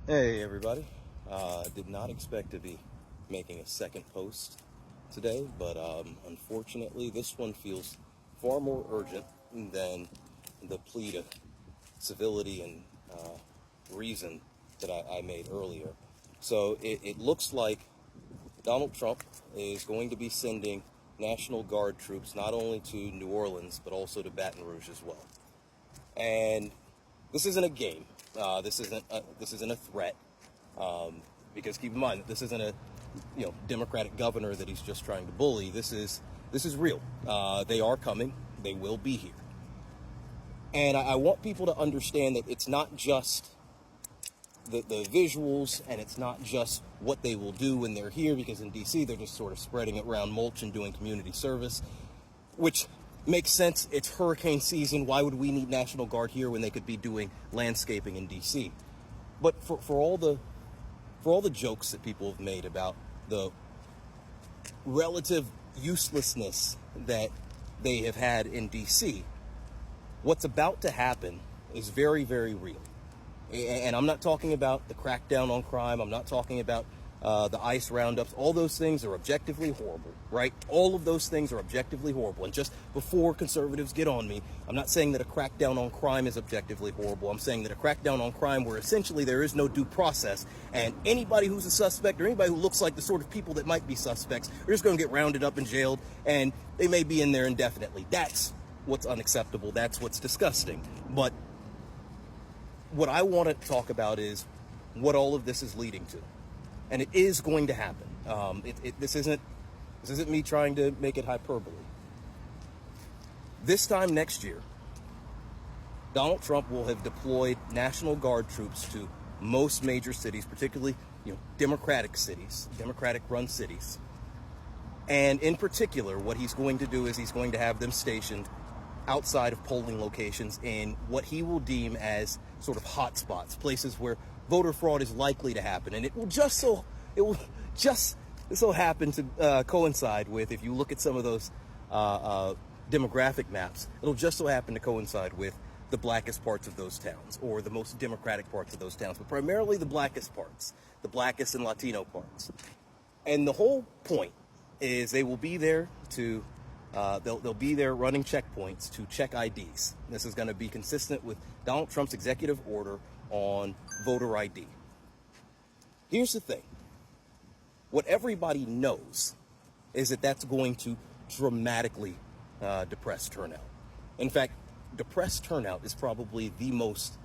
Hey everybody, did not expect to be making a second post today, but unfortunately this one feels far more urgent than the plea to civility and reason that I made earlier. So it looks like Donald Trump is going to be sending National Guard troops not only to New Orleans but also to Baton Rouge as well. And this isn't a game. This isn't a threat. Because keep in mind, this isn't a Democratic governor that he's just trying to bully. This is real. They are coming. They will be here. And I want people to understand that it's not just the visuals, and it's not just what they will do when they're here, because in D.C. they're just sort of spreading it around mulch and doing community service, which makes sense. It's hurricane season. Why would we need National Guard here when they could be doing landscaping in D.C.? But for all the jokes that people have made about the relative uselessness that they have had in D.C., what's about to happen is very, very real. And I'm not talking about the crackdown on crime. I'm not talking about the ICE roundups. All those things are objectively horrible, right? All of those things are objectively horrible. And just before conservatives get on me, I'm not saying that a crackdown on crime is objectively horrible. I'm saying that a crackdown on crime where essentially there is no due process, and anybody who's a suspect or anybody who looks like the sort of people that might be suspects are just going to get rounded up and jailed, and they may be in there indefinitely. That's what's unacceptable. That's what's disgusting. But what I want to talk about is what all of this is leading to. And it is going to happen. This isn't me trying to make it hyperbole. This time next year, Donald Trump will have deployed National Guard troops to most major cities, particularly Democratic cities, Democratic-run cities. And in particular, what he's going to do is he's going to have them stationed outside of polling locations in what he will deem as sort of hot spots, places where voter fraud is likely to happen. And it will just so happen to coincide with, if you look at some of those demographic maps, it'll just so happen to coincide with the blackest parts of those towns, or the most democratic parts of those towns, but primarily the blackest parts, the blackest and Latino parts. And the whole point is they will be there to they'll be there running checkpoints to check IDs. This is going to be consistent with Donald Trump's executive order on voter ID. Here's the thing. What everybody knows is that that's going to dramatically depress turnout. In fact, depressed turnout is probably the most